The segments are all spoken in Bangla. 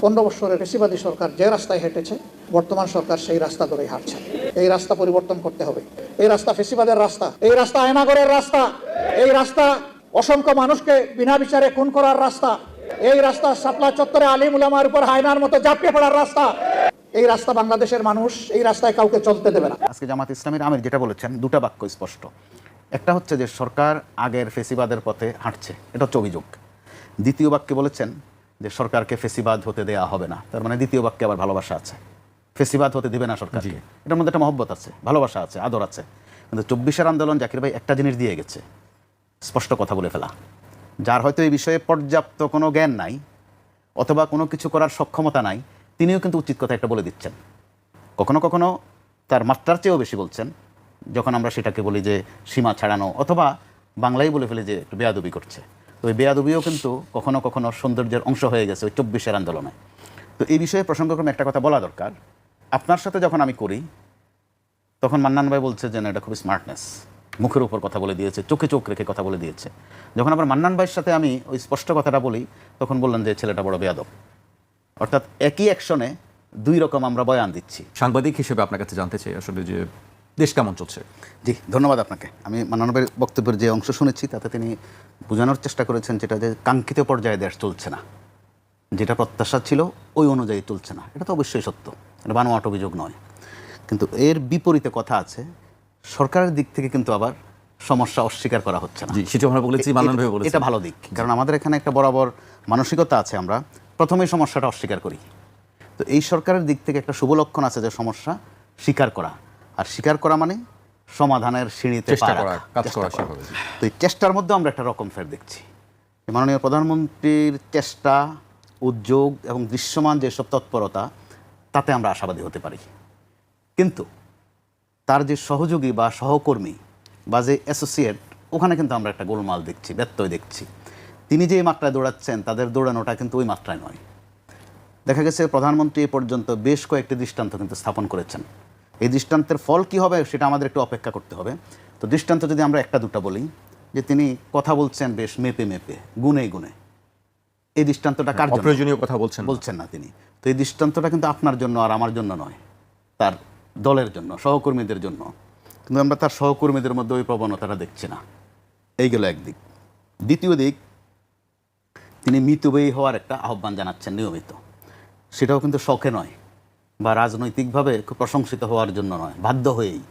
15 বছরের ফ্যাসিবাদী সরকার যে রাস্তায় হেঁটেছে, বর্তমান সরকার সেই রাস্তা ধরেই হাঁটছে। এই রাস্তা পরিবর্তন করতে হবে। এই রাস্তা ফ্যাসিবাদের রাস্তা, এই রাস্তা আয়নাগরের রাস্তা, এই রাস্তা অসংখ্য মানুষকে বিনা বিচারে খুন করার রাস্তা, এই রাস্তা শাপলা চত্বরে আলিম উলামার উপর হায়নার মতো ঝাঁপিয়ে পড়ার রাস্তা। এই রাস্তা বাংলাদেশের মানুষ এই রাস্তায় কাউকে চলতে দেবে না। আজকে জামাত ইসলামীর আমির যেটা বলেছেন, দুটা বাক্য স্পষ্ট। একটা হচ্ছে যে সরকার আগের ফেসিবাদের পথে হাঁটছে, এটা হচ্ছে অভিযোগ। দ্বিতীয় বাক্যে বলেছেন যে সরকারকে ফেসিবাদ হতে দেয়া হবে না, তার মানে দ্বিতীয় বাক্যে আবার ভালোবাসা আছে। ফেসিবাদ হতে দিবে না সরকারকে, এটার মধ্যে একটা মহব্বত আছে, ভালোবাসা আছে, আদর আছে। কিন্তু 24-এর আন্দোলন জাকির ভাই একটা জিনিস দিয়ে গেছে, স্পষ্ট কথা বলে ফেলা। যার হয়তো এই বিষয়ে পর্যাপ্ত কোনো জ্ঞান নাই অথবা কোনো কিছু করার সক্ষমতা নাই, তিনিও কিন্তু উচিত কথা একটা বলে দিচ্ছেন। কখনো কখনো তার মাত্রার চেয়েও বেশি বলছেন, যখন আমরা সেটাকে বলি যে সীমা ছাড়ানো, অথবা বাংলায় বলে ফেলে যে একটু বেয়াদবি করছে। তো ওই বেয়াদবিও কিন্তু কখনো কখনো সৌন্দর্যের অংশ হয়ে গেছে ওই 24-এর আন্দোলনে। তো এই বিষয়ে প্রসঙ্গক্রমে একটা কথা বলা দরকার। আপনার সাথে যখন আমি করি তখন মান্নান ভাই বলছে যে না, এটা খুবই স্মার্টনেস, মুখের উপর কথা বলে দিয়েছে, চোখে চোখ রেখে কথা বলে দিয়েছে। যখন আবার মান্নান ভাইয়ের সাথে আমি ওই স্পষ্ট কথাটা বলি তখন বললেন যে ছেলেটা বড় বেয়াদব। অর্থাৎ একই অ্যাকশনে দুই রকম আমরা বয়ান দিচ্ছি। সাংবাদিক হিসেবে আপনার কাছে জানতে চাই আসলে যে দেশ কেমন চলছে। জি, ধন্যবাদ আপনাকে। আমি মান্নান ভাইয়ের বক্তব্যের যে অংশ শুনেছি তাতে তিনি বোঝানোর চেষ্টা করেছেন যেটা যে কাঙ্ক্ষিত পর্যায়ে দেশ চলছে না, যেটা প্রত্যাশা ছিল ওই অনুযায়ী চলছে না। এটা তো অবশ্যই সত্য, এটা বানোয়াট অভিযোগ নয়। কিন্তু এর বিপরীতে কথা আছে, সরকারের দিক থেকে কিন্তু আবার সমস্যা অস্বীকার করা হচ্ছে না। জি, সেটা আমরা বলেছি, মান্নান ভাই বলেছেন। এটা ভালো দিক, কারণ আমাদের এখানে একটা বরাবর মানসিকতা আছে, আমরা প্রথমেই সমস্যাটা অস্বীকার করি। তো এই সরকারের দিক থেকে একটা শুভ লক্ষণ আছে যে সমস্যা স্বীকার করা, আর স্বীকার করা মানে সমাধানের সিঁড়িতে চেষ্টা করা, কাজ করা। তো এই চেষ্টার মধ্যে আমরা একটা রকম ফের দেখছি। মাননীয় প্রধানমন্ত্রীর চেষ্টা, উদ্যোগ এবং দৃশ্যমান যেসব তৎপরতা, তাতে আমরা আশাবাদী হতে পারি। কিন্তু তার যে সহযোগী বা সহকর্মী বা যে অ্যাসোসিয়েট, ওখানে কিন্তু আমরা একটা গোলমাল দেখছি, ব্যত্যয় দেখছি। তিনি যে মাত্রায় দৌড়াচ্ছেন তাদের দৌড়ানোটা কিন্তু ওই মাত্রায় নয়। দেখা গেছে প্রধানমন্ত্রী এ পর্যন্ত বেশ কয়েকটি দৃষ্টান্ত কিন্তু স্থাপন করেছেন। এই দৃষ্টান্তের ফল কি হবে সেটা আমাদের একটু অপেক্ষা করতে হবে। তো দৃষ্টান্ত যদি আমরা একটা দুটা বলি, যে তিনি কথা বলছেন বেশ মেপে মেপে, গুনে গুনে, এই দৃষ্টান্তটা কার জন্য? অপ্রয়োজনীয় কথা বলছেন না তিনি। তো এই দৃষ্টান্তটা কিন্তু আপনার জন্য আর আমার জন্য নয়, তার দলের জন্য, সহকর্মীদের জন্য। কিন্তু আমরা তার সহকর্মীদের মধ্যে ওই প্রবণতাটা দেখছি না। এই গেল একদিক। দ্বিতীয় দিক, তিনি মিতব্যয়ী হওয়ার একটা আহ্বান জানাচ্ছেন নিয়মিত। সেটাও কিন্তু শখে নয় বা রাজনৈতিকভাবে খুব প্রশংসিত হওয়ার জন্য নয়, বাধ্য হয়েই।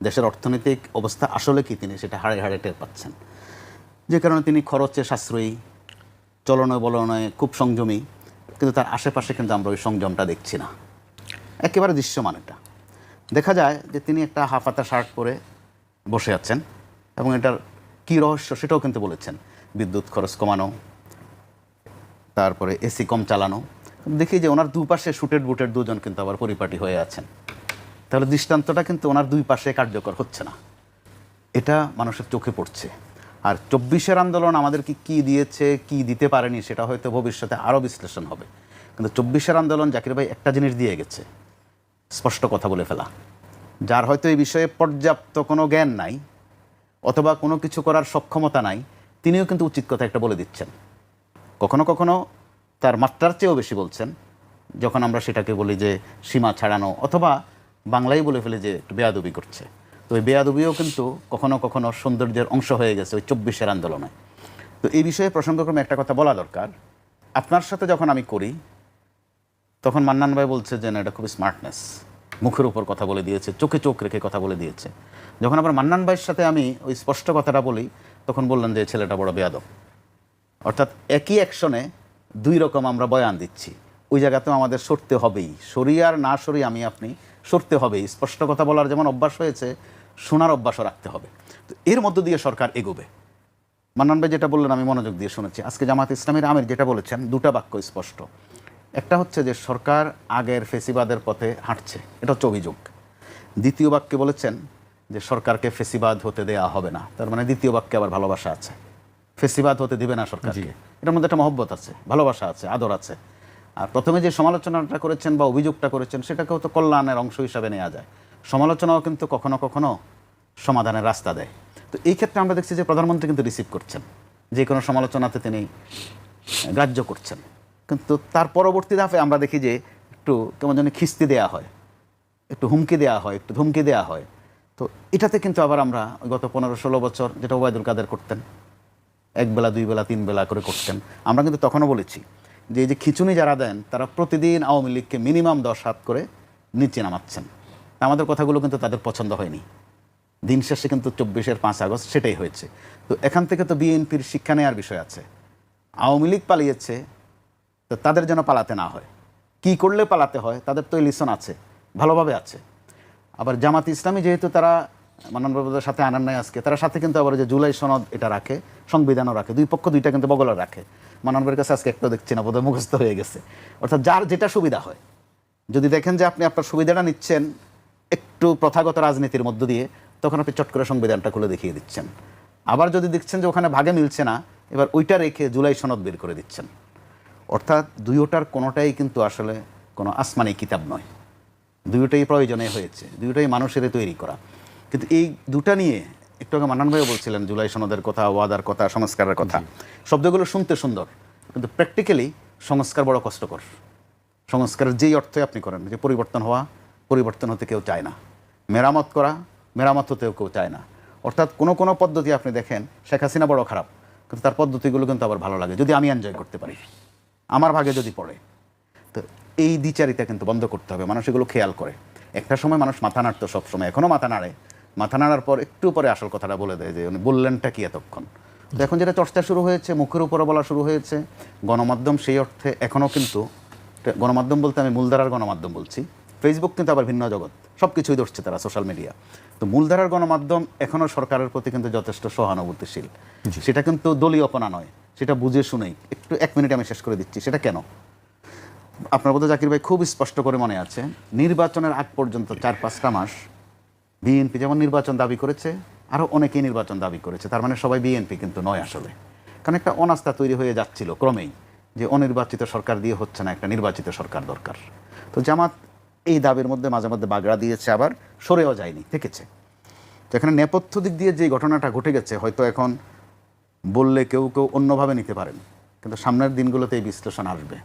দেশের অর্থনৈতিক অবস্থা আসলে কি তিনি সেটা হাড়ে হাড়ে টের পাচ্ছেন, যে কারণে তিনি খরচে সাশ্রয়ী, চলনে বলনে খুব সংযমী। কিন্তু তার আশেপাশে কিন্তু আমরা ওই সংযমটা দেখছি না, একেবারে দৃশ্যমান। এটা দেখা যায় যে তিনি একটা হাফাতা শার্ট পরে বসে আছেন, এবং এটার কী রহস্য সেটাও কিন্তু বলেছেন। বিদ্যুৎ খরচ কমানো, তারপরে এসি কম চালানো। দেখি যে ওনার দুপাশে শুটেড বুটেড দুজন কিন্তু আবার পরিপাটি হয়ে আছেন। তাহলে দৃষ্টান্তটা কিন্তু ওনার দুই পাশে কার্যকর হচ্ছে না, এটা মানুষের চোখে পড়ছে। আর 24-এর আন্দোলন আমাদেরকে কি দিয়েছে, কি দিতে পারেনি, সেটা হয়তো ভবিষ্যতে আরও বিশ্লেষণ হবে। কিন্তু 24-এর আন্দোলন জাকির ভাই একটা জিনিস দিয়ে গেছে, স্পষ্ট কথা বলে ফেলা। যার হয়তো এই বিষয়ে পর্যাপ্ত কোনো জ্ঞান নাই অথবা কোনো কিছু করার সক্ষমতা নাই, তিনিও কিন্তু উচিত কথা একটা বলে দিচ্ছেন। কখনো কখনো তার মাত্রার চেয়েও বেশি বলছেন, যখন আমরা সেটাকে বলি যে সীমা ছাড়ানো, অথবা বাংলায় বলে ফেলে যে একটু বেয়াদবি করছে। তো ওই বেয়াদবিও কিন্তু কখনো কখনো সৌন্দর্যের অংশ হয়ে গেছে ওই 24-এর আন্দোলনে। তো এই বিষয়ে প্রসঙ্গক্রমে একটা কথা বলা দরকার। আপনার সাথে যখন আমি করি তখন মান্নান ভাই বলছে যে না, এটা খুবই স্মার্টনেস, মুখের উপর কথা বলে দিয়েছে, চোখে চোখ রেখে কথা বলে দিয়েছে। যখন আবার মান্নান ভাইয়ের সাথে আমি ওই স্পষ্ট কথাটা বলি তখন বললেন যে ছেলেটা বড় বেয়াদব। অর্থাৎ একই অ্যাকশনে দুই রকম আমরা বয়ান দিচ্ছি। ওই জায়গাতেও আমাদের সরতে হবেই, সরি আর না সরি আমি আপনি সরতে হবেই। স্পষ্ট কথা বলার যেমন অভ্যাস হয়েছে, শোনার অভ্যাসও রাখতে হবে। তো এর মধ্য দিয়ে সরকার এগোবে। মান্নান ভাই যেটা বললেন আমি মনোযোগ দিয়ে শুনেছি। আজকে জামাত ইসলামীর আমির যেটা বলেছেন, দুটা বাক্য স্পষ্ট। একটা হচ্ছে যে সরকার আগের ফেসিবাদের পথে হাঁটছে, এটা হচ্ছে অভিযোগ। দ্বিতীয় বাক্যে বলেছেন যে সরকারকে ফেসিবাদ হতে দেয়া হবে না, তার মানে দ্বিতীয় বাক্যে আবার ভালোবাসা আছে। ফেসিবাদ হতে দিবে না সরকারকে, এটার মধ্যে একটা মহব্বত আছে, ভালোবাসা আছে, আদর আছে। আর প্রথমে যে সমালোচনাটা করেছেন বা অভিযোগটা করেছেন সেটাকেও তো কল্যাণের অংশ হিসাবে নেওয়া যায়। সমালোচনাও কিন্তু কখনো কখনো সমাধানের রাস্তা দেয়। তো এই ক্ষেত্রে আমরা দেখছি যে প্রধানমন্ত্রী কিন্তু রিসিভ করছেন, যে কোনো সমালোচনাতে তিনি গ্রাহ্য করছেন। কিন্তু তার পরবর্তী ধাপে আমরা দেখি যে একটু কেমন যেন খিস্তি দেওয়া হয়, একটু হুমকি দেওয়া হয়, একটু ধমকি দেওয়া হয়। তো এটাতে কিন্তু আবার আমরা গত 15-16 বছর যেটা ওবায়দুল কাদের করতেন, এক বেলা 2 বেলা 3 বেলা করে করতেন, আমরা কিন্তু তখনও বলেছি যে এই যে খিচুনি যারা দেন তারা প্রতিদিন আওয়ামী লীগকে মিনিমাম 10 হাত করে নিচে নামাচ্ছেন। তা আমাদের কথাগুলো কিন্তু তাদের পছন্দ হয়নি। দিন শেষে কিন্তু 24-এর 5 আগস্ট সেটাই হয়েছে। তো এখান থেকে তো বিএনপির শিক্ষা নেওয়ার বিষয় আছে। আওয়ামী লীগ পালিয়েছে, তো তাদের যেন পালাতে না হয়। কি করলে পালাতে হয় তাদের তো লিসন আছে, ভালোভাবে আছে। আবার জামাত ইসলামী যেহেতু তারা মাননীয়দের সাথে আনার নাই আজকে, তারা সাথে কিন্তু আবার যে জুলাই সনদ এটা রাখে, সংবিধানও রাখে, দুই পক্ষ দুইটা কিন্তু বগলে রাখে। মাননীয়ের কাছে আজকে একটা দেখছি না, বোধহয় মুখস্থ হয়ে গেছে। অর্থাৎ যার যেটা সুবিধা হয়, যদি দেখেন যে আপনি আপনার সুবিধাটা নিচ্ছেন একটু প্রথাগত রাজনীতির মধ্য দিয়ে, তখন আপনি চট করে সংবিধানটা খুলে দেখিয়ে দিচ্ছেন। আবার যদি দেখছেন যে ওখানে ভাগে মিলছে না, এবার ওইটা রেখে জুলাই সনদ বের করে দিচ্ছেন। অর্থাৎ দুইটার কোনোটাই কিন্তু আসলে কোনো আসমানি কিতাব নয়, দুইটাই প্রয়োজনে হয়েছে, দুইটাই মানুষের তৈরি করা। কিন্তু এই দুটা নিয়ে একটু আগে মান্নান ভাইও বলছিলেন জুলাই সনদের কথা, ওয়াদার কথা, সংস্কারের কথা, শব্দগুলো শুনতে সুন্দর, কিন্তু প্র্যাকটিক্যালি সংস্কার বড় কষ্টকর। সংস্কারের যেই অর্থে আপনি করেন, যে পরিবর্তন হওয়া, পরিবর্তন হতে কেউ চায় না, মেরামত করা, মেরামত হতেও কেউ চায় না। অর্থাৎ কোনো কোনো পদ্ধতি আপনি দেখেন, শেখ হাসিনা বড় খারাপ, কিন্তু তার পদ্ধতিগুলো কিন্তু আবার ভালো লাগে যদি আমি এনজয় করতে পারি, আমার ভাগে যদি পড়ে। তো এই দ্বিচারিতা কিন্তু বন্ধ করতে হবে, মানুষ এগুলো খেয়াল করে। একটা সময় মানুষ মাথা নাড়তো, সবসময় এখনও মাথা নাড়ে, মাথা নাড়ার পর একটু পরে আসল কথাটা বলে দেয় যে উনি বললেনটা কি এতক্ষণ। তো এখন যেটা চর্চা শুরু হয়েছে, মুখের উপরে বলা শুরু হয়েছে, গণমাধ্যম সেই অর্থে এখনও কিন্তু, গণমাধ্যম বলতে আমি মূলধারার গণমাধ্যম বলছি, ফেসবুক কিন্তু আবার ভিন্ন জগৎ, সব কিছুই ধরছে তারা, সোশ্যাল মিডিয়া। তো মূলধারার গণমাধ্যম এখনও সরকারের প্রতি কিন্তু যথেষ্ট সহানুভূতিশীল। সেটা কিন্তু দলীয়পনা নয়, সেটা বুঝে শুনেই। একটু 1 মিনিট আমি শেষ করে দিচ্ছি। সেটা কেন? আপনার বোধহয় জাকির ভাই খুব স্পষ্ট করে মনে আছে, নির্বাচনের আগ পর্যন্ত 4-5টা মাস বিএনপি যেমন নির্বাচন দাবি করেছে, আরও অনেকেই নির্বাচন দাবি করেছে। তার মানে সবাই বিএনপি কিন্তু নয় আসলে, কারণ একটা অনাস্থা তৈরি হয়ে যাচ্ছিল ক্রমেই, যে অনির্বাচিত সরকার দিয়ে হচ্ছে না, একটা নির্বাচিত সরকার দরকার। তো জামাত এই দাবির মধ্যে মাঝে মধ্যে বাগড়া দিয়েছে, আবার সরেও যায়নি, থেকেছে। তো এখানে নেপথ্য দিক দিয়ে যে ঘটনাটা ঘটে গেছে, হয়তো এখন বললে কেউ কেউ অন্যভাবে নিতে পারেন, কিন্তু সামনের দিনগুলোতে এই বিশ্লেষণ আসবে।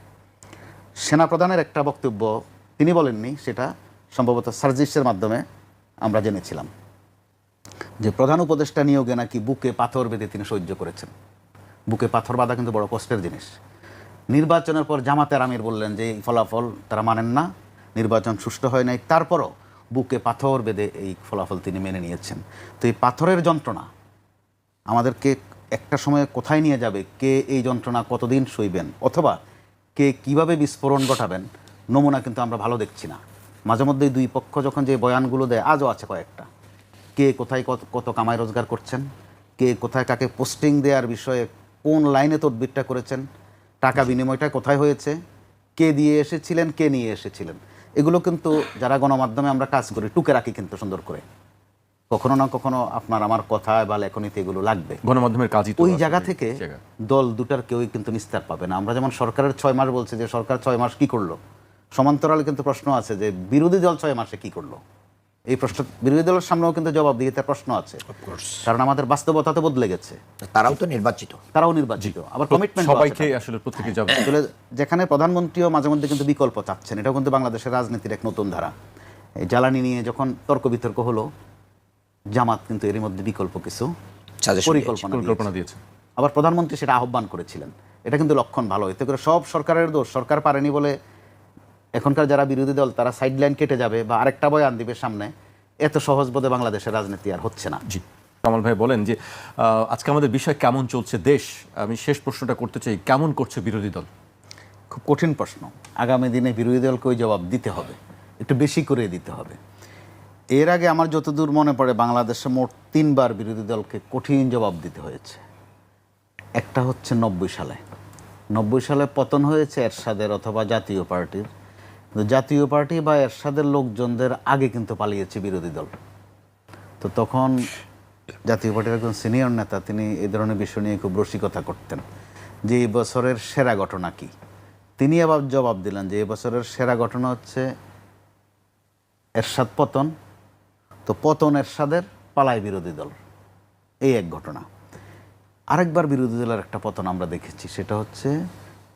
সেনাপ্রধানের একটা বক্তব্য তিনি বলেননি, সেটা সম্ভবত সার্জিসের মাধ্যমে আমরা জেনেছিলাম, যে প্রধান উপদেষ্টা নিয়োগে নাকি বুকে পাথর বেঁধে তিনি সহ্য করেছেন। বুকে পাথর বাঁধা কিন্তু বড় কষ্টের জিনিস। নির্বাচনের পর জামাতের আমির বললেন যে এই ফলাফল তারা মানেন না, নির্বাচন সুষ্ঠু হয় নাই, তারপরও বুকে পাথর বেঁধে এই ফলাফল তিনি মেনে নিয়েছেন। তো এই পাথরের যন্ত্রণা আমাদেরকে একটা সময়ে কোথায় নিয়ে যাবে, কে এই যন্ত্রণা কতদিন সইবেন, অথবা কে কিভাবে বিস্ফোরণ ঘটাবেন, নমুনা কিন্তু আমরা ভালো দেখছি না। মাঝে মধ্যেই দুই পক্ষ যখন যে বয়ানগুলো দেয়, আজও আছে কয়েকটা, কে কোথায় কত কামাই রোজগার করছেন, কে কোথায় কাকে পোস্টিং দেওয়ার বিষয়ে কোন লাইনে তদবিরটা করেছেন, টাকা বিনিময়টা কোথায় হয়েছে, কে দিয়ে এসেছিলেন, কে নিয়ে এসেছিলেন, এগুলো কিন্তু যারা গণমাধ্যমে আমরা কাজ করি টুকে রাখি কিন্তু সুন্দর করে। কখনো না কখনো আপনার আমার কথা বা লেখনীতে এগুলো লাগবে। গণমাধ্যমের কাজই তো ওই আসলে জায়গা থেকে জায়গা। দল দুটার কেউই কিন্তু নিস্তার পাবে না। আমরা যেমন সরকারের 6 মাস বলছে যে সরকার 6 মাস কি করলো, সমান্তরালে কিন্তু প্রশ্ন আছে যে বিরোধী দল 6 মাসে কি করলো। এই প্রশ্ন বিরোধী দলের সামনেও কিন্তু জবাব দিয়ে তার প্রশ্ন আছে, কারণ আমাদের বাস্তবতা তো বদলে গেছে। তারাও তো নির্বাচিত, তারাও নির্বাচিত, আবার কমিটমেন্ট সবাইকে আসলে প্রত্যেকে যাবে। আসলে যেখানে প্রধানমন্ত্রীও মাঝে মধ্যে কিন্তু বিকল্প চাচ্ছেন, এটাও কিন্তু বাংলাদেশের রাজনীতির এক নতুন ধারা। এই জ্বালানি নিয়ে যখন তর্ক বিতর্ক হলো, জামাত কিন্তু এর মধ্যে বিকল্প কিছু পরিকল্পনা দিয়েছে। আবার প্রধানমন্ত্রী সেটা আহ্বান করেছিলেন। এটা কিন্তু লক্ষণ ভালো। এতে করে সব সরকারের দোষ, সরকার পারেনি বলে এখনকার যারা বিরোধী দল তারা সাইডলাইন কেটে যাবে বা আরেকটা বয়ান দিবে সামনে, এত সহজ বোধে বাংলাদেশের রাজনীতি আর হচ্ছে না। জি, কামাল ভাই বলেন যে আজকে আমাদের বিষয় কেমন চলছে দেশ। আমি শেষ প্রশ্নটা করতে চাই, কেমন করছে বিরোধী দল? খুব কঠিন প্রশ্ন। আগামী দিনে বিরোধী দলকে ওই জবাব দিতে হবে, একটু বেশি করে দিতে হবে। এর আগে আমার যতদূর মনে পড়ে, বাংলাদেশে মোট 3 বার বিরোধী দলকে কঠিন জবাব দিতে হয়েছে। একটা হচ্ছে 90 সালে পতন হয়েছে এরশাদের অথবা জাতীয় পার্টির। জাতীয় পার্টি বা এরশাদের লোকজনদের আগে কিন্তু পালিয়েছে বিরোধী দল। তো তখন জাতীয় পার্টির একজন সিনিয়র নেতা তিনি এই ধরনের বিষয় নিয়ে খুব রসিকতা করতেন যে এই বছরের সেরা ঘটনা কি। তিনি আবার জবাব দিলেন যে এই বছরের সেরা ঘটনা হচ্ছে এরশাদ পতন, তো পতন এরশাদের, পালায় বিরোধী দল, এই এক ঘটনা। আরেকবার বিরোধী দলের একটা পতন আমরা দেখেছি, সেটা হচ্ছে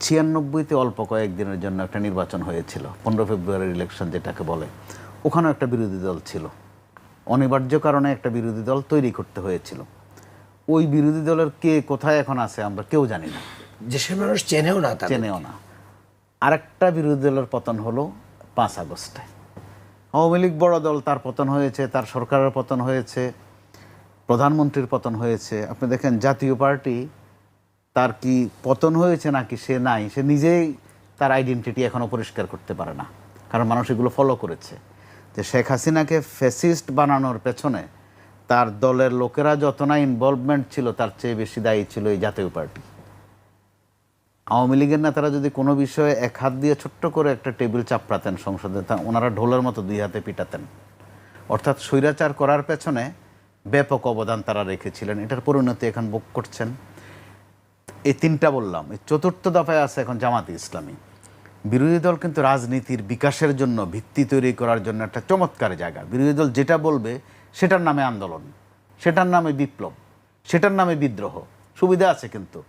96-তে অল্প কয়েকদিনের জন্য একটা নির্বাচন হয়েছিল, 15 ফেব্রুয়ারির ইলেকশন যেটাকে বলে, ওখানেও একটা বিরোধী দল ছিল, অনিবার্য কারণে একটা বিরোধী দল তৈরি করতে হয়েছিল। ওই বিরোধী দলের কে কোথায় এখন আছে আমরা কেউ জানি না, দেশের মানুষ চেনেও না চেনেও না। আরেকটা বিরোধী দলের পতন হলো 5 আগস্টে। আওয়ামী লীগ বড় দল, তার পতন হয়েছে, তার সরকারের পতন হয়েছে, প্রধানমন্ত্রীর পতন হয়েছে। আপনি দেখেন জাতীয় পার্টি, তার কি পতন হয়েছে নাকি সে নাই, সে নিজেই তার আইডেন্টিটি এখনও পরিষ্কার করতে পারে না, কারণ মানুষ এগুলো ফলো করেছে। যে শেখ হাসিনাকে ফ্যাসিস্ট বানানোর পেছনে তার দলের লোকেরা যত না ইনভলভমেন্ট ছিল, তার চেয়ে বেশি দায়ী ছিল এই জাতীয় পার্টি। আওয়ামী লীগের নেতারা যদি কোনো বিষয়ে এক হাত দিয়ে ছোট্ট করে একটা টেবিল চাপড়াতেন সংসদে, তা ওনারা ঢোলের মতো 2 হাতে পিটাতেন। অর্থাৎ স্বৈরাচার করার পেছনে ব্যাপক অবদান তারা রেখেছিলেন। এটার পরিণতি এখন ভোগ করছেন। এই 3টা বললাম, এই 4র্থ দফায় আছে এখন জামাতে ইসলামী। বিরোধী দল কিন্তু রাজনীতির বিকাশের জন্য, ভিত্তি তৈরি করার জন্য একটা চমৎকার জায়গা। বিরোধী দল যেটা বলবে সেটার নামে আন্দোলন, সেটার নামে বিপ্লব, সেটার নামে বিদ্রোহ, সুবিধা আছে। কিন্তু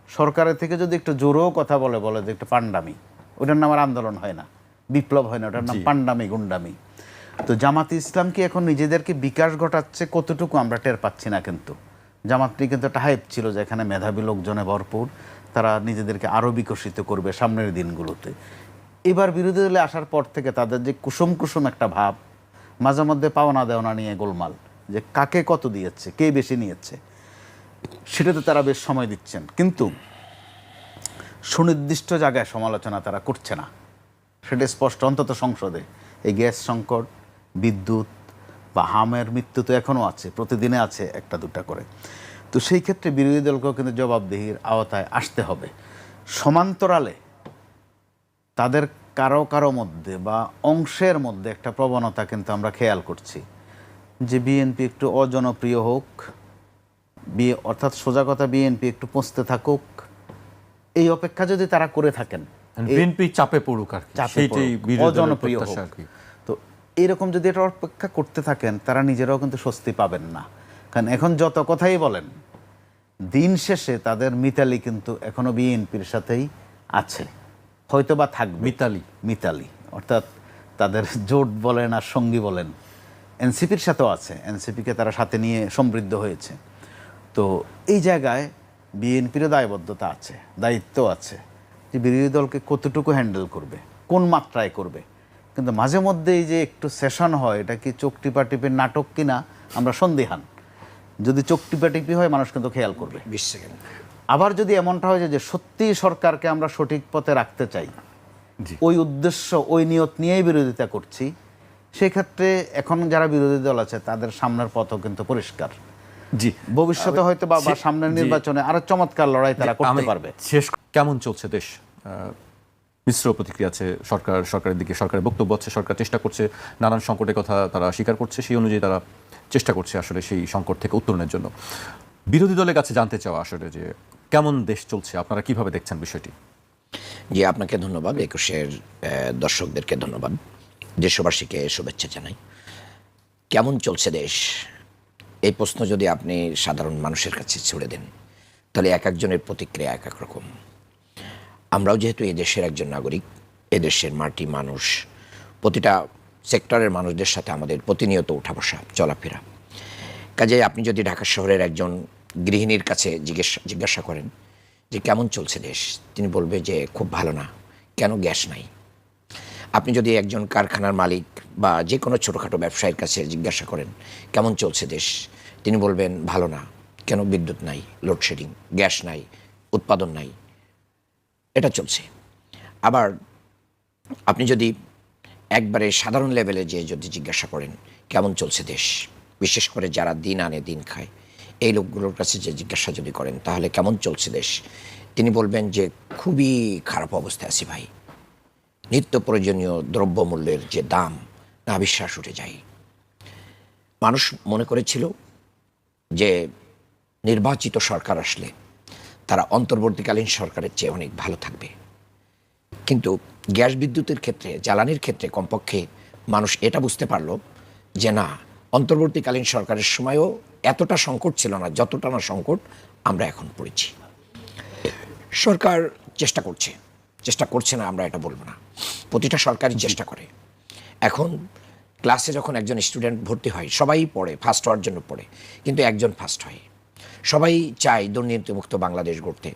সরকারের থেকে যদি একটু জোরেও কথা বলে যে একটু পান্ডামি, ওটার নাম আর আন্দোলন হয় না, বিপ্লব হয় না, ওটার নাম পান্ডামি, গুন্ডামি। তো জামাতে ইসলাম কি এখন নিজেদেরকে বিকাশ ঘটাচ্ছে কতটুকু আমরা টের পাচ্ছি না। কিন্তু জামাতটি কিন্তু একটা হাইপ ছিল যে এখানে মেধাবী লোকজনে ভরপুর, তারা নিজেদেরকে আরও বিকশিত করবে সামনের দিনগুলোতে। এবার বিরোধী দলে আসার পর থেকে তাদের যে কুসুম কুসুম একটা ভাব, মাঝে মধ্যে পাওনা দেওনা নিয়ে গোলমাল, যে কাকে কত দিয়েছে, কে বেশি নিয়েছে, সেটাতে তারা বেশ সময় দিচ্ছেন। কিন্তু সুনির্দিষ্ট জায়গায় সমালোচনা তারা করছে না, সেটা স্পষ্ট। অন্তত সংসদে এই গ্যাস সংকট, বিদ্যুৎ বা হামের মৃত্যু তো এখনও আছে, প্রতিদিনে আছে 1-2টা করে। তো সেই ক্ষেত্রে বিরোধী দলকেও কিন্তু জবাবদিহির আওতায় আসতে হবে। সমান্তরালে তাদের কারো কারো মধ্যে বা অংশের মধ্যে একটা প্রবণতা কিন্তু আমরা খেয়াল করছি, যে বিএনপি একটু অজনপ্রিয় হোক, অর্থাৎ সোজা কথা বিএনপি একটু পৌঁছতে থাকুক, এই অপেক্ষা যদি তারা করে থাকেন, বিএনপি চাপে পড়ুক আর কি, সেইটাই বিরোধী দলের অজনপ্রিয় হোক। প্রত্যাশা আর কি। তো এরকম যদি এটা অপেক্ষা করতে থাকেন, তারা নিজেরাও কিন্তু স্বস্তি পাবেন না। কারণ এখন যত কথাই বলেন, দিন শেষে তাদের মিতালি কিন্তু এখনো বিএনপির সাথেই আছে, হয়তো বা থাকবে। মিতালি অর্থাৎ তাদের জোট বলেন আর সঙ্গী বলেন, এনসিপির সাথেও আছে, এনসিপিকে তারা সাথে নিয়ে সমৃদ্ধ হয়েছে। তো এই জায়গায় বিএনপিরও দায়বদ্ধতা আছে, দায়িত্ব আছে, যে বিরোধী দলকে কতটুকু হ্যান্ডেল করবে, কোন মাত্রায় করবে। কিন্তু মাঝে মধ্যে এই যে একটু সেশন হয়, এটা কি চোখ টিপাটিপির নাটক কিনা আমরা সন্দিহান। যদি চোখ টিপাটিপি হয়, মানুষ কিন্তু খেয়াল করবে। 20 সেকেন্ড। আবার যদি এমনটা হয় যে সত্যিই সরকারকে আমরা সঠিক পথে রাখতে চাই, ওই উদ্দেশ্য, ওই নিয়ত নিয়েই বিরোধিতা করছি, সেক্ষেত্রে এখন যারা বিরোধী দল আছে তাদের সামনের পথও কিন্তু পরিষ্কার। জি, ভবিষ্যতে হয়তো বা সামনের নির্বাচনে আরো চমৎকার লড়াই তারা করতে পারবে। শেষ, কেমন চলছে দেশ? মিশ্র প্রতিক্রিয়া আছে সরকারের দিকে, সরকারের বক্তব্য আছে, সরকার চেষ্টা করছে, নানান সংকটের কথা তারা স্বীকার করছে, সেই অনুযায়ী তারা চেষ্টা করছে আসলে সেই সংকট থেকে উত্তরণের জন্য। বিরোধী দলের কাছে জানতে চাওয়া আসলে যে কেমন দেশ চলছে, আপনারা কিভাবে দেখছেন বিষয়টি? জি, আপনাকে ধন্যবাদ, একুশের দর্শকদেরকে ধন্যবাদ, দেশবাসীকে শুভেচ্ছা জানাই। কেমন চলছে দেশ, এই প্রশ্ন যদি আপনি সাধারণ মানুষের কাছে ছুড়ে দেন, তাহলে এক একজনের প্রতিক্রিয়া এক এক রকম। আমরাও যেহেতু এই দেশের একজন নাগরিক, এদেশের মাটি, মানুষ, প্রতিটা সেক্টরের মানুষদের সাথে আমাদের প্রতিনিয়ত উঠা বসা, চলাফেরা। কাজেই আপনি যদি ঢাকা শহরের একজন গৃহিণীর কাছে জিজ্ঞাসা করেন যে কেমন চলছে দেশ, তিনি বলবে যে খুব ভালো না, কেন গ্যাস নাই। আপনি যদি একজন কারখানার মালিক বা যে কোনো ছোটোখাটো ব্যবসায়ীর কাছে জিজ্ঞাসা করেন কেমন চলছে দেশ, তিনি বলবেন ভালো না, কেন বিদ্যুৎ নাই, লোডশেডিং, গ্যাস নাই, উৎপাদন নাই, এটা চলছে। আবার আপনি যদি একবারে সাধারণ লেভেলে যদি জিজ্ঞাসা করেন কেমন চলছে দেশ, বিশেষ করে যারা দিন আনে দিন খায়, এই লোকগুলোর কাছে যে জিজ্ঞাসা যদি করেন তাহলে কেমন চলছে দেশ, তিনি বলবেন যে খুবই খারাপ অবস্থায় আছি ভাই, নিত্য প্রয়োজনীয় দ্রব্যমূল্যের যে দাম, না বিশ্বাস উঠে যায়। মানুষ মনে করেছিল যে নির্বাচিত সরকার আসলে তারা অন্তর্বর্তীকালীন সরকারের চেয়ে অনেক ভালো থাকবে, কিন্তু গ্যাস বিদ্যুতের ক্ষেত্রে, জ্বালানির ক্ষেত্রে কমপক্ষে মানুষ এটা বুঝতে পারলো যে না, অন্তর্বর্তীকালীন সরকারের সময়ও এতটা সংকট ছিল না যতটা না সংকট আমরা এখন পড়েছি। সরকার চেষ্টা করছে চেষ্টা করছে না আমরা এটা বলবো না, প্রতিটা সরকারই চেষ্টা করে। এখন ক্লাসে যখন একজন স্টুডেন্ট ভর্তি হয় সবাই পড়ে, ফার্স্ট হওয়ার জন্য পড়ে, কিন্তু একজন ফার্স্ট হয়। সবাই চায় দুর্নীতিমুক্ত বাংলাদেশ গড়তে,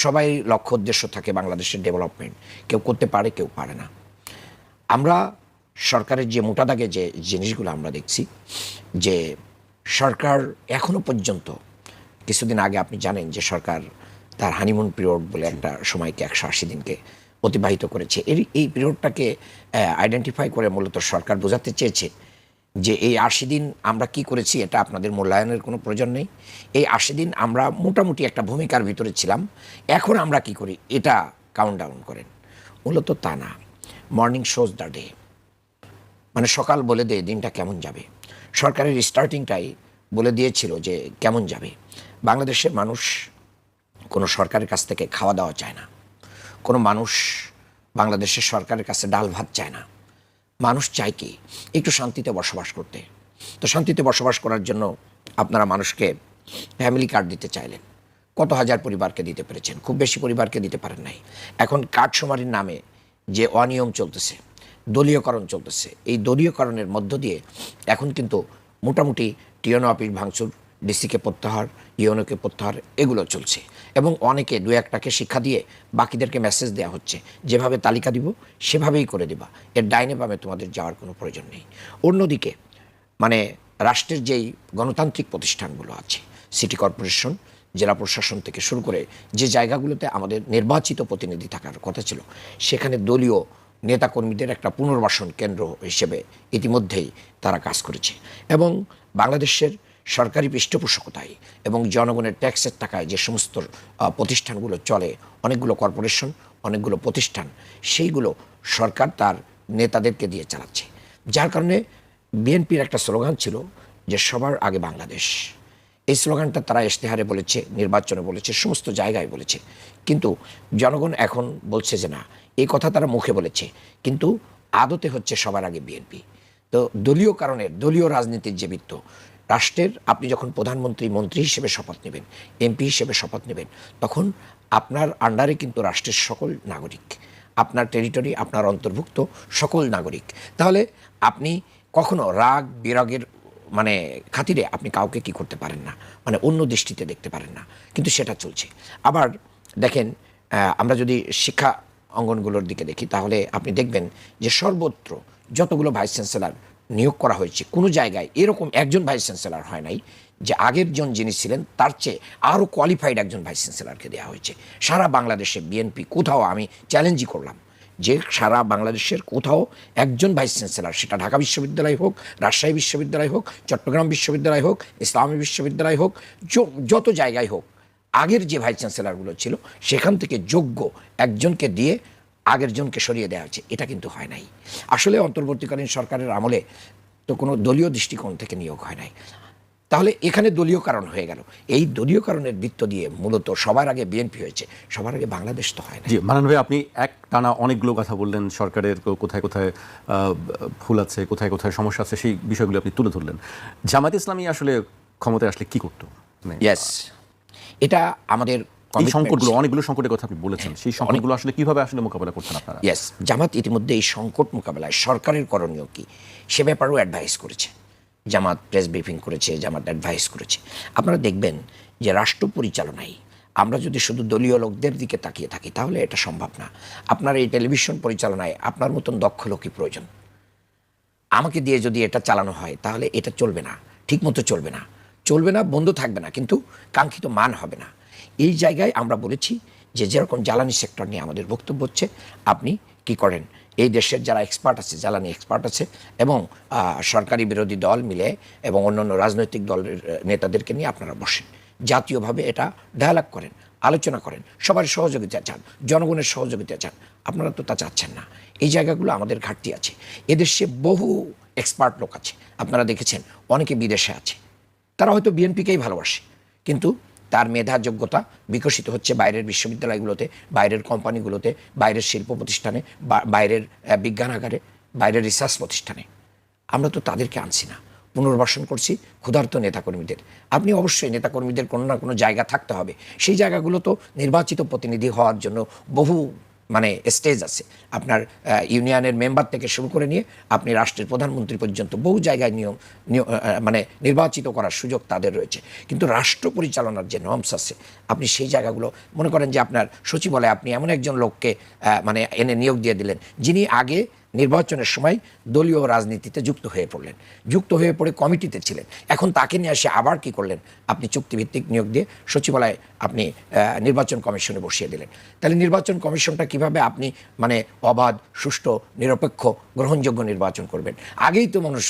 সবাই লক্ষ্য উদ্দেশ্য থাকে বাংলাদেশের ডেভেলপমেন্ট, কেউ করতে পারে কেউ পারে না। আমরা সরকারের যে মোটা দাগে যে জিনিসগুলো আমরা দেখছি, যে সরকার এখনো পর্যন্ত, কিছুদিন আগে আপনি জানেন যে সরকার তার হানিমুন পিরিয়ড বলে একটা সময়কে 180 দিনকে অতিবাহিত করেছে। এই পিরিয়ডটাকে আইডেন্টিফাই করে মূলত সরকার বোঝাতে চেয়েছে যে এই 80 দিন আমরা কি করেছি এটা আপনাদের মূল্যায়নের কোনো প্রয়োজন নেই। এই 80 দিন আমরা মোটামুটি একটা ভূমিকার ভিতরে ছিলাম, এখন আমরা কি করি এটা কাউন্ট ডাউন করেন। মূলত তা না, মর্নিং শোজ দ্য ডে, মানে সকাল বলে দেয় দিনটা কেমন যাবে। সরকারের স্টার্টিংটাই বলে দিয়েছিল যে কেমন যাবে। বাংলাদেশের মানুষ কোনো সরকারের কাছ থেকে খাওয়া দাওয়া চায় না, কোনো মানুষ বাংলাদেশের সরকারের কাছে ডাল ভাত চায় না। মানুষ চায় কি একটু শান্তিতে বসবাস করতে। তো শান্তিতে বসবাস করার জন্য আপনারা মানুষকে ফ্যামিলি কার্ড দিতে চাইলেন, কত হাজার পরিবারকে দিতে পেরেছেন, খুব বেশি পরিবারকে দিতে পারেন নাই। এখন কার্ডশুমারির নামে যে অনিয়ম চলতেছে, দলীয়করণ চলতেছে, এই দলীয়করণের মধ্য দিয়ে এখন কিন্তু মোটামুটি টিএনও অফিস ভাঙচুর, ডিসিকে প্রত্যাহার, ইউএনওকে প্রত্যাহার, এগুলো চলছে। এবং অনেকে দু একটাকে শিক্ষা দিয়ে বাকিদেরকে মেসেজ দেওয়া হচ্ছে, যেভাবে তালিকা দিব সেভাবেই করে দিবা, এর ডাইনে বামে তোমাদের যাওয়ার কোনো প্রয়োজন নেই। অন্যদিকে মানে রাষ্ট্রের যেই গণতান্ত্রিক প্রতিষ্ঠানগুলো আছে, সিটি কর্পোরেশন, জেলা প্রশাসন থেকে শুরু করে যে জায়গাগুলোতে আমাদের নির্বাচিত প্রতিনিধি থাকার কথা ছিল, সেখানে দলীয় নেতাকর্মীদের একটা পুনর্বাসন কেন্দ্র হিসেবে ইতিমধ্যেই তারা কাজ করেছে। এবং বাংলাদেশের সরকারি পৃষ্ঠপোষকতায় এবং জনগণের ট্যাক্সের টাকায় যে সমস্ত প্রতিষ্ঠানগুলো চলে, অনেকগুলো কর্পোরেশন, অনেকগুলো প্রতিষ্ঠান, সেইগুলো সরকার তার নেতাদেরকে দিয়ে চালাচ্ছে। যার কারণে বিএনপির একটা স্লোগান ছিল যে সবার আগে বাংলাদেশ। এই স্লোগানটা তারা ইশতেহারে বলেছে, নির্বাচনে বলেছে, সমস্ত জায়গায় বলেছে, কিন্তু জনগণ এখন বলছে যে না, এই কথা তারা মুখে বলেছে কিন্তু আদতে হচ্ছে সবার আগে বিএনপি। তো দলীয় কারণের, দলীয় রাজনীতির যে বৃত্ত, রাষ্ট্রের আপনি যখন প্রধানমন্ত্রী, মন্ত্রী হিসেবে শপথ নেবেন, এমপি হিসেবে শপথ নেবেন, তখন আপনার আন্ডারে কিন্তু রাষ্ট্রের সকল নাগরিক, আপনার টেরিটরি, আপনার অন্তর্ভুক্ত সকল নাগরিক। তাহলে আপনি কখনো রাগ বিরাগের মানে খাতিরে আপনি কাউকে কি করতে পারেন না, মানে অন্য দৃষ্টিতে দেখতে পারেন না, কিন্তু সেটা চলছে। আবার দেখেন, আমরা যদি শিক্ষা অঙ্গনগুলোর দিকে দেখি তাহলে আপনি দেখবেন যে সর্বত্র যতগুলো ভাইস চ্যান্সেলর নিয়োগ করা হয়েছে, কোনো জায়গায় এরকম একজন ভাইস চ্যান্সেলর হয় নাই যে আগের জন যিনি ছিলেন তার চেয়ে আরও কোয়ালিফাইড একজন ভাইস চ্যান্সেলরকে দেওয়া হয়েছে। সারা বাংলাদেশে বিএনপি কোথাও, আমি চ্যালেঞ্জই করলাম যে সারা বাংলাদেশের কোথাও একজন ভাইস চ্যান্সেলর, সেটা ঢাকা বিশ্ববিদ্যালয় হোক, রাজশাহী বিশ্ববিদ্যালয় হোক, চট্টগ্রাম বিশ্ববিদ্যালয় হোক, ইসলামী বিশ্ববিদ্যালয় হোক, যত জায়গায় হোক, আগের যে ভাইস চ্যান্সেলরগুলো ছিল সেখান থেকে যোগ্য একজনকে দিয়ে আগের জনকে সরিয়ে দেওয়া হয়েছে। এটা কিন্তু হয় নাই। আসলে অন্তর্বর্তীকালীন সরকারের আমলে তো কোনো দলীয় দৃষ্টিকোণ থেকে নিয়োগ হয় নাই। তাহলে এখানে দলীয় কারণ হয়ে গেল। এই দলীয় কারণের বৃত্ত দিয়ে মূলত সবার আগে বিএনপি হয়েছে, সবার আগে বাংলাদেশ তো হয় না। জি মানান ভাই, আপনি এক টানা অনেকগুলো কথা বললেন, সরকারের কোথায় কোথায় ভুল আছে, কোথায় কোথায় সমস্যা আছে, সেই বিষয়গুলো আপনি তুলে ধরলেন। জামাত ইসলামী আসলে ক্ষমতায় আসলে কি করতো? ইয়েস, এটা আমাদের এই সংকটগুলো, অনেকগুলো সংকটের কথা আপনি বলেছেন, সেই সংকটগুলো আসলে কিভাবে আসলে মোকাবেলা করছেন আপনারা? ইয়েস, জামাত ইতিমধ্যে এই সংকট মোকাবেলায় সরকারের করণীয় কি সে ব্যাপারেও অ্যাডভাইস করেছে। জামাত প্রেস ব্রিফিং করেছে, জামাত অ্যাডভাইস করেছে। আপনারা দেখবেন যে রাষ্ট্র পরিচালনায় আমরা যদি শুধু দলীয় লোকদের দিকে তাকিয়ে থাকি তাহলে এটা সম্ভব না। আপনার এই টেলিভিশন পরিচালনায় আপনার মতন দক্ষ লোকই প্রয়োজন। আমাকে দিয়ে যদি এটা চালানো হয় তাহলে এটা চলবে না, ঠিকমতো চলবে না, চলবে না, বন্ধ থাকবে না, কিন্তু কাঙ্ক্ষিত মান হবে না। এই জায়গায় আমরা বলেছি যে যেরকম জ্বালানি সেক্টর নিয়ে আমাদের বক্তব্য হচ্ছে, আপনি কি করেন, এই দেশের যারা এক্সপার্ট আছে, জ্বালানি এক্সপার্ট আছে, এবং সরকারি বিরোধী দল মিলে এবং অন্যান্য রাজনৈতিক দলের নেতাদেরকে নিয়ে আপনারা বসেন, জাতীয়ভাবে এটা ডায়ালগ করেন, আলোচনা করেন, সবার সহযোগিতা চান, জনগণের সহযোগিতা চান। আপনারা তো তা চাচ্ছেন না। এই জায়গাগুলো আমাদের ঘাটতি আছে। এদেশে বহু এক্সপার্ট লোক আছে, আপনারা দেখেছেন, অনেকে বিদেশে আছে, তারা হয়তো বিএনপিকেই ভালোবাসে, কিন্তু তার মেধা যোগ্যতা বিকশিত হচ্ছে বাইরের বিশ্ববিদ্যালয়গুলোতে, বাইরের কোম্পানিগুলোতে, বাইরের শিল্প প্রতিষ্ঠানে, বাইরের বিজ্ঞানাগারে, বাইরের রিসার্চ প্রতিষ্ঠানে। আমরা তো তাদেরকে আনছি না, পুনর্বাসন করছি ক্ষুধার্ত নেতাকর্মীদের। আপনি অবশ্যই নেতাকর্মীদের কোনো না কোনো জায়গা থাকতে হবে, সেই জায়গাগুলো তো নির্বাচিত প্রতিনিধি হওয়ার জন্য বহু মানে স্টেজ আছে। আপনার ইউনিয়নের মেম্বার থেকে শুরু করে নিয়ে আপনি রাষ্ট্রের প্রধানমন্ত্রী পর্যন্ত বহু জায়গায় মানে নির্বাচিত করার সুযোগ তাদের রয়েছে। কিন্তু রাষ্ট্র পরিচালনার যে নর্মস আছে, আপনি সেই জায়গাগুলো মনে করেন যে আপনার সচিবালয়ে আপনি এমন একজন লোককে মানে এনে নিয়োগ দিয়ে দিলেন, যিনি আগে নির্বাচনের সময় দলীয় রাজনীতিতে যুক্ত হয়ে পড়লেন, যুক্ত হয়ে পড়ে কমিটিতে ছিলেন, এখন তাকে নিয়ে এসে আবার কি করলেন, আপনি চুক্তিভিত্তিক নিয়োগ দিয়ে সচিবালয়ে আপনি নির্বাচন কমিশনে বসিয়ে দিলেন। তাহলে নির্বাচন কমিশনটা কিভাবে আপনি মানে অবাধ, সুষ্ঠু, নিরপেক্ষ, গ্রহণযোগ্য নির্বাচন করবেন? আগেই তো মানুষ